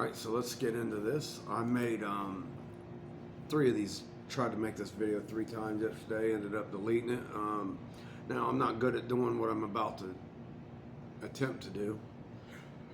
Alright, so let's get into this. I made 3 of these, tried to make this video 3 times yesterday, ended up deleting it. Now, I'm not good at doing what I'm about to attempt to do.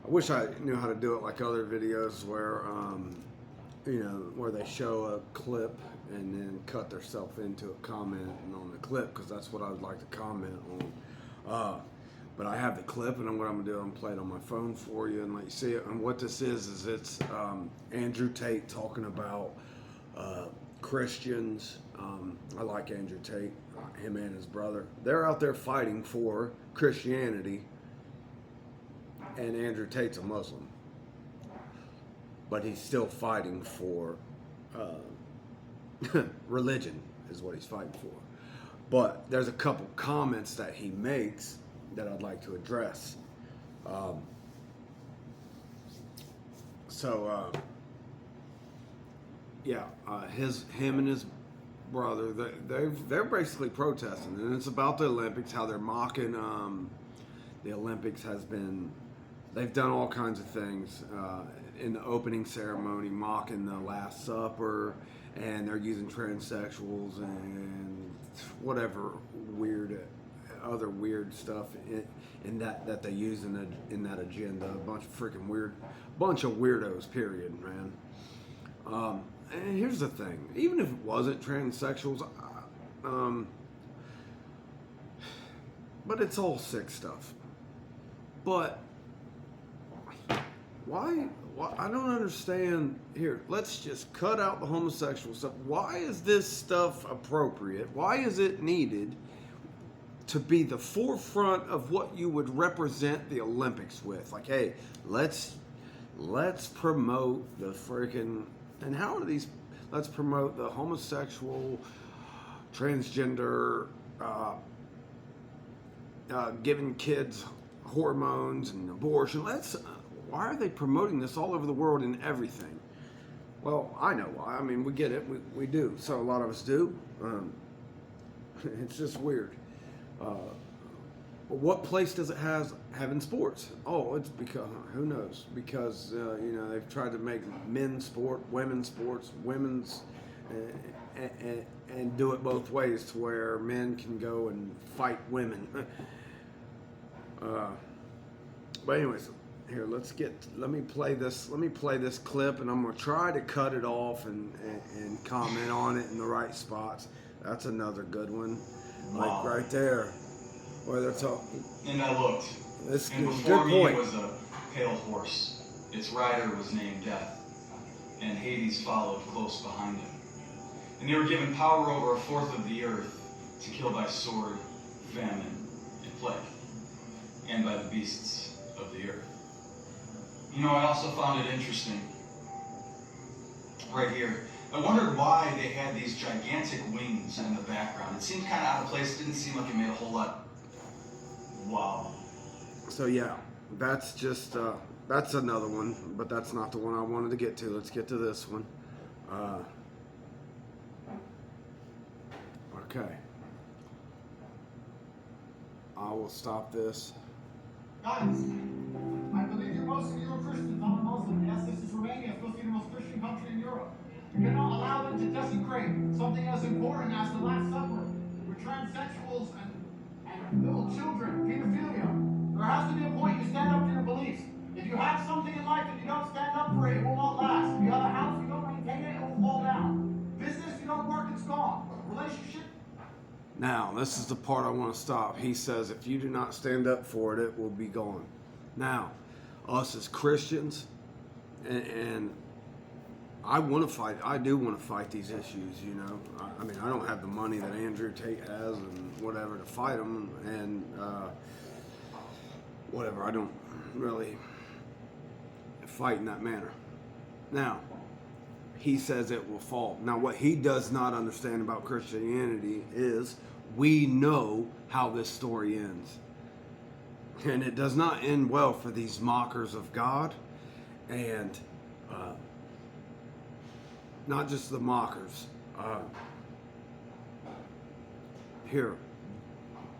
I wish I knew how to do it like other videos where, where they show a clip and then cut themselves into a comment on the clip, because that's what I would like to comment on. But I have the clip, and what I'm gonna do, I'm gonna play it on my phone for you and let you see it. And what this is it's Andrew Tate talking about Christians. I like Andrew Tate, him and his brother. They're out there fighting for Christianity, and Andrew Tate's a Muslim, but he's still fighting for religion is what he's fighting for. But there's a couple comments that he makes that I'd like to address. Him and his brother, they're basically protesting, and it's about the Olympics, how they're mocking the Olympics. They've done all kinds of things in the opening ceremony, mocking the Last Supper, and they're using transsexuals and whatever other weird stuff in that they use in that agenda. A bunch of weirdos. Period, man. And here's the thing: even if it wasn't transsexuals, but it's all sick stuff. But why? I don't understand. Here, let's just cut out the homosexual stuff. Why is this stuff appropriate? Why is it needed to be the forefront of what you would represent the Olympics with? Like, hey, let's promote the freaking, and how are these? Let's promote the homosexual, transgender, giving kids hormones and abortion. Why are they promoting this all over the world in everything? Well, I know why. I mean, we get it. We do. So a lot of us do. It's just weird. But what place does it have in sports? Oh, it's because, who knows? Because, they've tried to make men's sport, women's sports, and do it both ways, to where men can go and fight women. But anyways, here, let me play this clip, and I'm going to try to cut it off and comment on it in the right spots. That's another good one. Wow. Like right there, where they're talking. And I looked. This and is before good me point. was a pale horse. Its rider was named Death, and Hades followed close behind him. And they were given power over a fourth of the earth to kill by sword, famine, and plague, and by the beasts of the earth. I also found it interesting, right here. I wondered why they had these gigantic wings in the background. It seemed kind of out of place. It didn't seem like it made a whole lot. Wow. So yeah, that's just that's another one, but that's not the one I wanted to get to. Let's get to this one. Okay. I will stop this. Guys, I believe most of you are Christians. I'm a Muslim. Yes, this is Romania, supposed to be the most Christian country in Europe. You cannot allow them to desecrate something as important as the Last Supper with transsexuals and little children, pedophilia. There has to be a point you stand up to your beliefs. If you have something in life and you don't stand up for it, it will not last. If you have a house, you don't maintain it, it will fall down. Business, you don't work, it's gone. Relationship. Now, this is the part I want to stop. He says, if you do not stand up for it, it will be gone. Now, us as Christians, and I want to fight. I do want to fight these issues. I mean, I don't have the money that Andrew Tate has and whatever to fight them, and whatever. I don't really fight in that manner. Now, he says it will fall. Now, what he does not understand about Christianity is we know how this story ends, and it does not end well for these mockers of God, and not just the mockers. Here,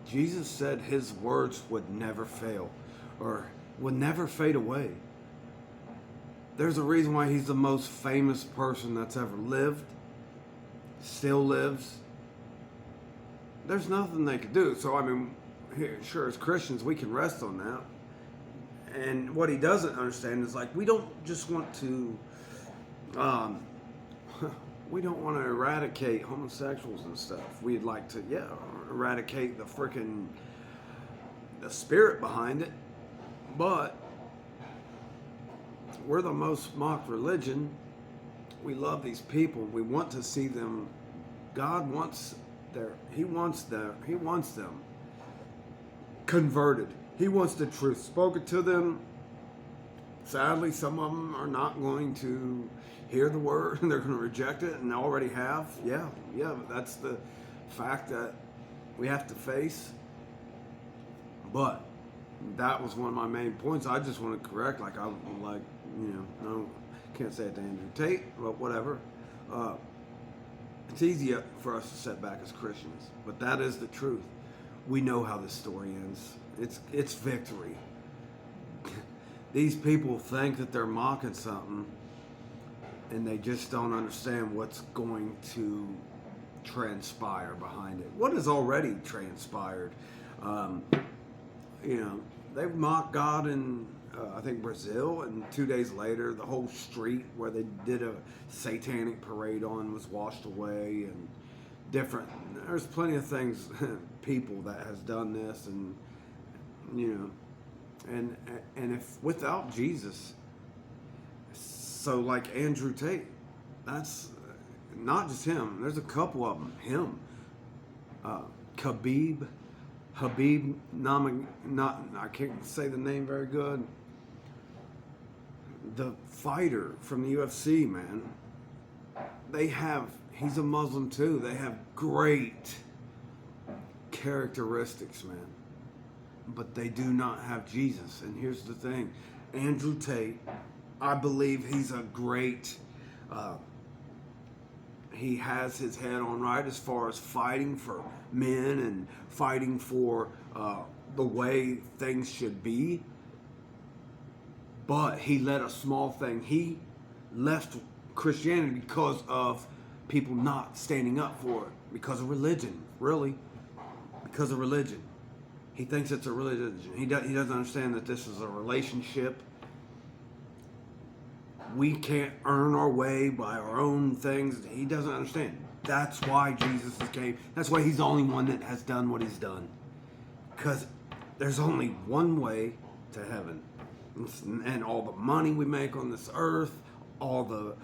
Jesus said his words would never fail, or would never fade away. There's a reason why he's the most famous person that's ever lived, still lives. There's nothing they could do. So, I mean, sure, as Christians, we can rest on that. And what he doesn't understand is, like, we don't just want to, we don't want to eradicate homosexuals and stuff. We'd like to, eradicate the spirit behind it. But we're the most mocked religion. We love these people. We want to see them. God wants He wants them converted. He wants the truth spoken to them. Sadly, some of them are not going to hear the word, and they're going to reject it, and already have. Yeah, that's the fact that we have to face. But that was one of my main points. I just want to correct, no, can't say it to Andrew Tate, but whatever. It's easy for us to set back as Christians, but that is the truth. We know how this story ends. It's victory. These people think that they're mocking something, and they just don't understand what's going to transpire behind it. What has already transpired? They've mocked God in, I think, Brazil, and 2 days later, the whole street where they did a satanic parade on was washed away, and different. There's plenty of things, people that has done this, and and if without Jesus, so like Andrew Tate, that's not just him. There's a couple of them. Him, Habib, I can't say the name very good. The fighter from the UFC, man. He's a Muslim too. They have great characteristics, man. But they do not have Jesus. And here's the thing. Andrew Tate, I believe he's a great, he has his head on right as far as fighting for men and fighting for the way things should be. But he let a small thing. He left Christianity because of people not standing up for it. Because of religion, really. Because of religion. He thinks it's a religion. He doesn't understand that this is a relationship. We can't earn our way by our own things. He doesn't understand. That's why Jesus came. That's why he's the only one that has done what he's done. Because there's only one way to heaven. And all the money we make on this earth, all the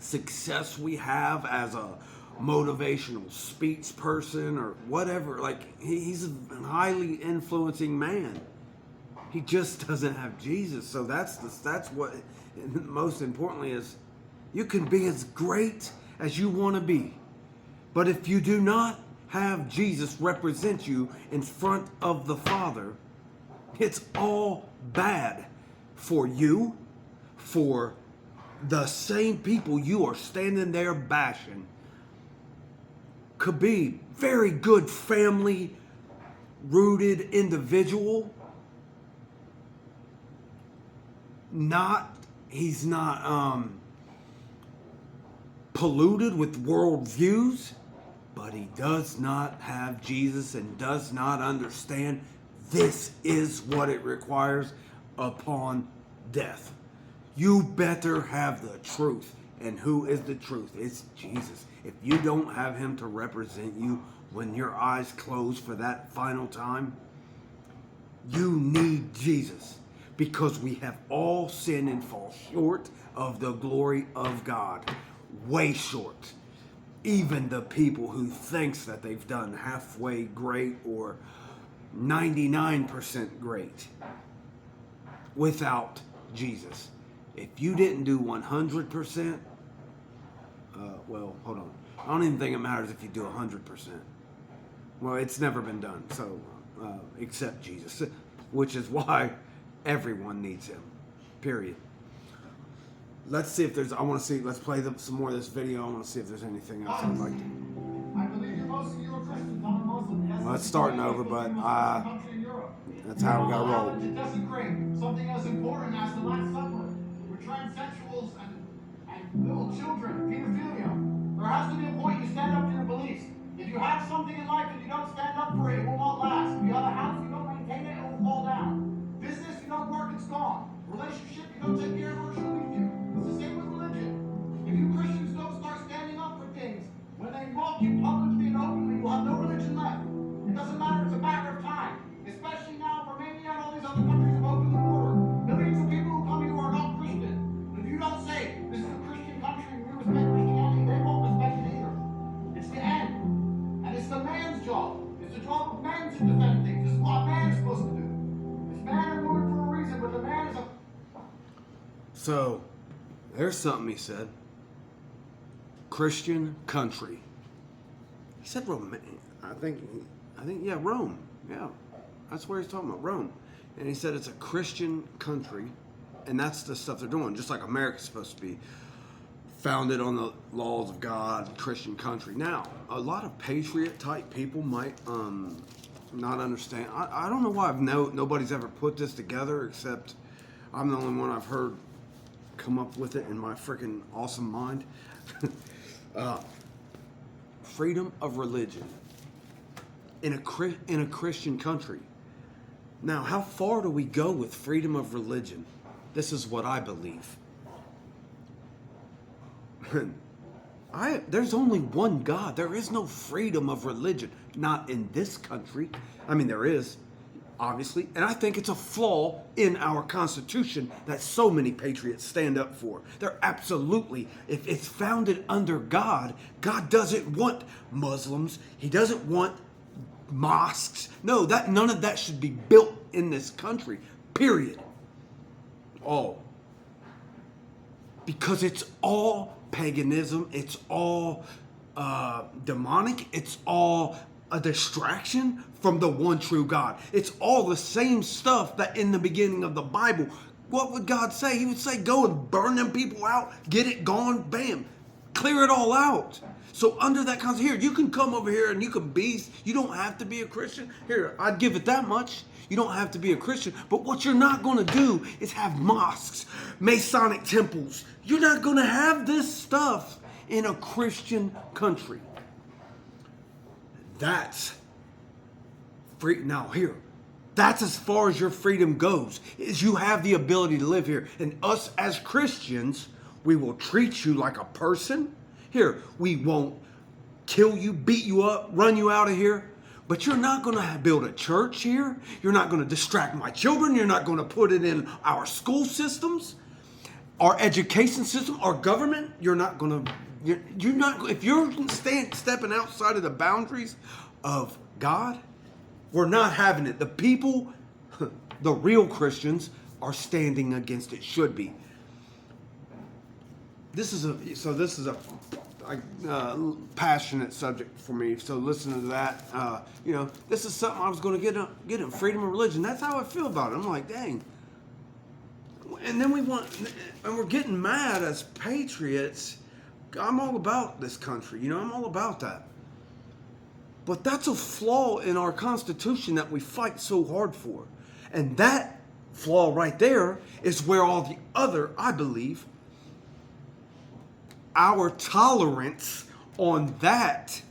success we have as a motivational speech person or whatever, like he's a highly influencing man. He just doesn't have Jesus. So that's what most importantly is, you can be as great as you want to be, but if you do not have Jesus represent you in front of the Father, it's all bad for you, for the same people you are standing there bashing. Khabib, very good family rooted individual. He's not polluted with world views, but he does not have Jesus and does not understand this is what it requires upon death. You better have the truth. And who is the truth? It's Jesus. If you don't have him to represent you when your eyes close for that final time, you need Jesus. Because we have all sinned and fall short of the glory of God. Way short. Even the people who thinks that they've done halfway great or 99% great without Jesus. If you didn't do 100%, well, hold on. I don't even think it matters if you do 100%. Well, it's never been done, so except Jesus, which is why everyone needs him, period. Let's see if there's, let's play some more of this video. I want to see if there's anything else I'd like to. I believe most of you are Christians. I'm a Muslim. Yes, Well, it's starting over, but that's how we gotta roll. To desecrate something as important as the Last Supper. We're transcending So, there's something he said. Christian country. He said Rome. I think, yeah, Rome. Yeah, that's where he's talking about, Rome. And he said it's a Christian country, and that's the stuff they're doing. Just like America's supposed to be founded on the laws of God, Christian country. Now, a lot of patriot type people might not understand. I don't know why nobody's ever put this together, except I'm the only one I've heard come up with it in my freaking awesome mind. Freedom of religion in a Christian country. Now, how far do we go with freedom of religion? This is what I believe. There's only one God. There is no freedom of religion. Not in this country. I mean, there is, obviously. And I think it's a flaw in our Constitution that so many patriots stand up for. They're absolutely, if it's founded under God, God doesn't want Muslims. He doesn't want mosques. No, none of that should be built in this country. Period. All. Because it's all paganism, it's all demonic, it's all a distraction from the one true God. It's all the same stuff that in the beginning of the Bible. What would God say? He would say, go and burn them people out, get it gone, bam, clear it all out. So under that concept, here, you can come over here and you can be, you don't have to be a Christian. Here, I'd give it that much. You don't have to be a Christian. But what you're not going to do is have mosques, Masonic temples. You're not going to have this stuff in a Christian country. That's free. Now here, that's as far as your freedom goes, is you have the ability to live here. And us as Christians, we will treat you like a person. Here, we won't kill you, beat you up, run you out of here. But you're not going to build a church here. You're not going to distract my children. You're not going to put it in our school systems, our education system, our government. You're not going to. You're not. If you're stepping outside of the boundaries of God, we're not having it. The people, the real Christians, are standing against it. Should be. This is a passionate subject for me. So listen to that. This is something I was going to get in freedom of religion. That's how I feel about it. I'm like, dang. And then we're getting mad as patriots. I'm all about this country. I'm all about that. But that's a flaw in our Constitution that we fight so hard for. And that flaw right there is where all the other, I believe, our tolerance on that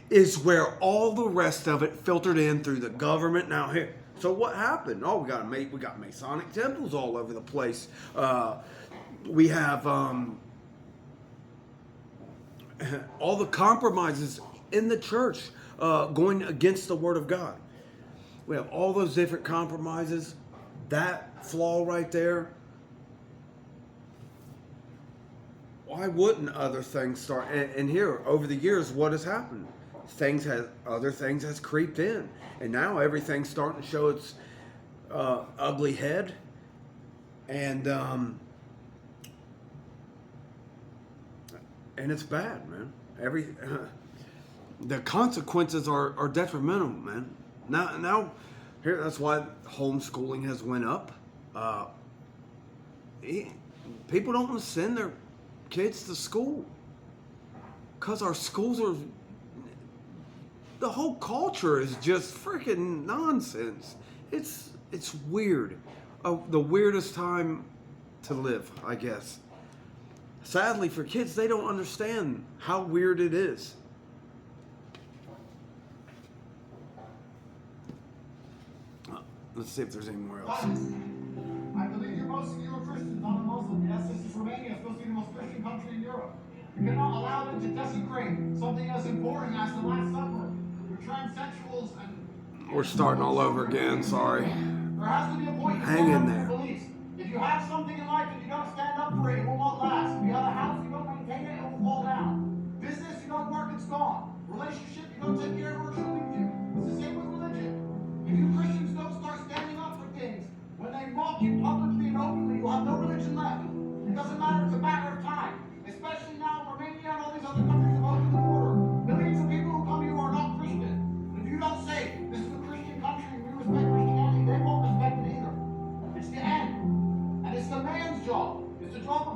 is where all the rest of it filtered in through the government. Now here, so what happened? Oh, we got Masonic temples all over the place. We have all the compromises in the church going against the Word of God. We have all those different compromises. That flaw right there. Why wouldn't other things start? And here, over the years, what has happened? Other things has creeped in, and now everything's starting to show its ugly head, and it's bad, man. The consequences are detrimental, man. Now, here, that's why homeschooling has went up. People don't want to send their kids to school because our schools are, the whole culture is just freaking nonsense. It's weird. The weirdest time to live, I guess. Sadly for kids, they don't understand how weird it is. Let's see if there's any more else. I believe most of you are Christians, not a Muslim. Yes, this is Romania. It's supposed to be the most Christian country in Europe. You cannot allow them to desecrate something as important as the Last Supper. Your transsexuals and... We're starting all over again, sorry. There has to be a point to Hang stand in up there. for your beliefs. If you have something in life and you don't stand up for it, it will not last. If you have a house, you don't maintain it, it will fall down. Business, you don't work, it's gone. Relationship, you don't take care of it, she'll leave you. It's the same with religion. If you Christians don't start standing up for things, when they mock you publicly and openly, you'll have no religion left. And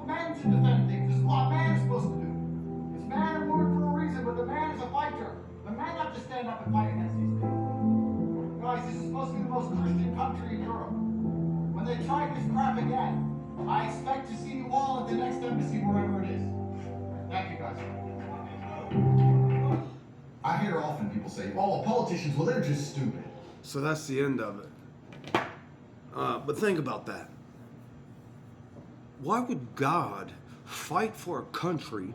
men to defend things. This is what a man is supposed to do. It's man and woman for a reason, but the man is a fighter. The men have to stand up and fight against these things. Guys, this is supposed to be the most Christian country in Europe. When they try this crap again, I expect to see you all at the next embassy, wherever it is. Thank you, guys. I hear often people say, oh, politicians, well, they're just stupid. So that's the end of it. But think about that. Why would God fight for a country,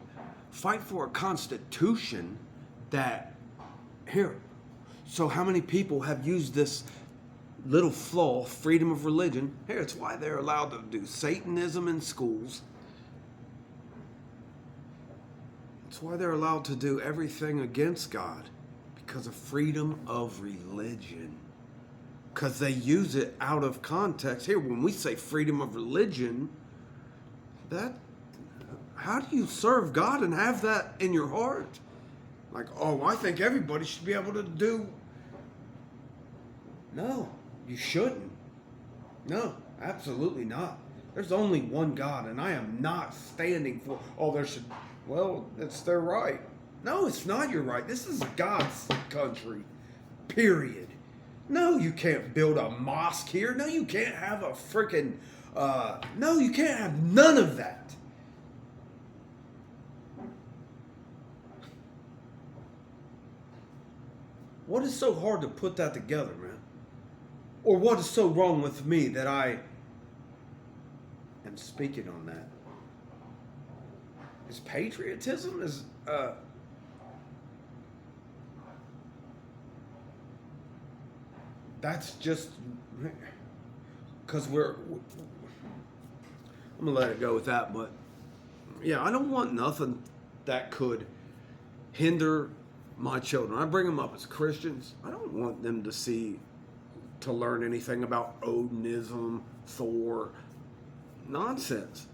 fight for a constitution that, here, so how many people have used this little flaw, freedom of religion? Here, it's why they're allowed to do Satanism in schools. It's why they're allowed to do everything against God, because of freedom of religion. Because they use it out of context. Here, when we say freedom of religion, how do you serve God and have that in your heart? Like, oh, I think everybody should be able to do. No, you shouldn't. No, absolutely not. There's only one God, and I am not standing for, well, it's their right. No, it's not your right. This is God's country, period. No, you can't build a mosque here. No, you can't have a freaking, no, you can't have none of that. What is so hard to put that together, man? Or what is so wrong with me that I am speaking on that? Is patriotism? That's just because I'm gonna let it go with that. But yeah, I don't want nothing that could hinder my children. I bring them up as Christians. I don't want them to learn anything about Odinism, Thor, nonsense.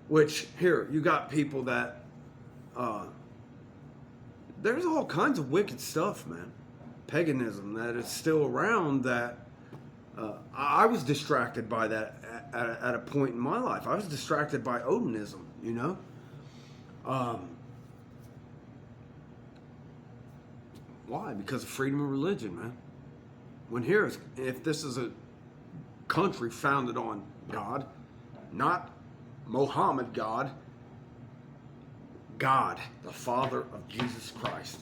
Which, here, you got people that, there's all kinds of wicked stuff, man. Paganism that is still around that, I was distracted by that at a point in my life. I was distracted by Odinism, you know? Why? Because of freedom of religion, man. If this is a country founded on God, not Mohammed God, the Father of Jesus Christ.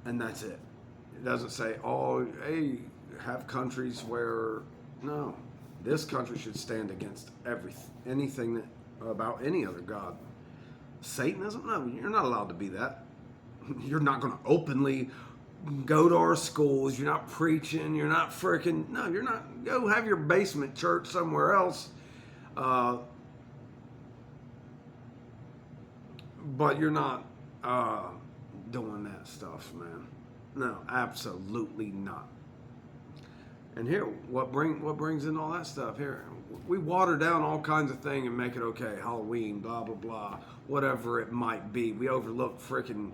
And that's it. It doesn't say, oh, hey, have countries where, no. This country should stand against anything about any other God. Satanism? No, you're not allowed to be that. You're not going to openly go to our schools. You're not preaching. You're not freaking, no, you're not. Go have your basement church somewhere else. But you're not doing that stuff, man. No, absolutely not. And here, what brings in all that stuff here? We water down all kinds of things and make it okay. Halloween, blah, blah, blah, whatever it might be. We overlook freaking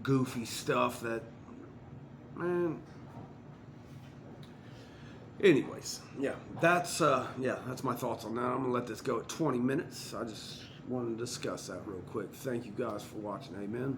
goofy stuff that, man. Anyways, that's my thoughts on that. I'm gonna let this go at 20 minutes. I just wanted to discuss that real quick. Thank you guys for watching. Amen.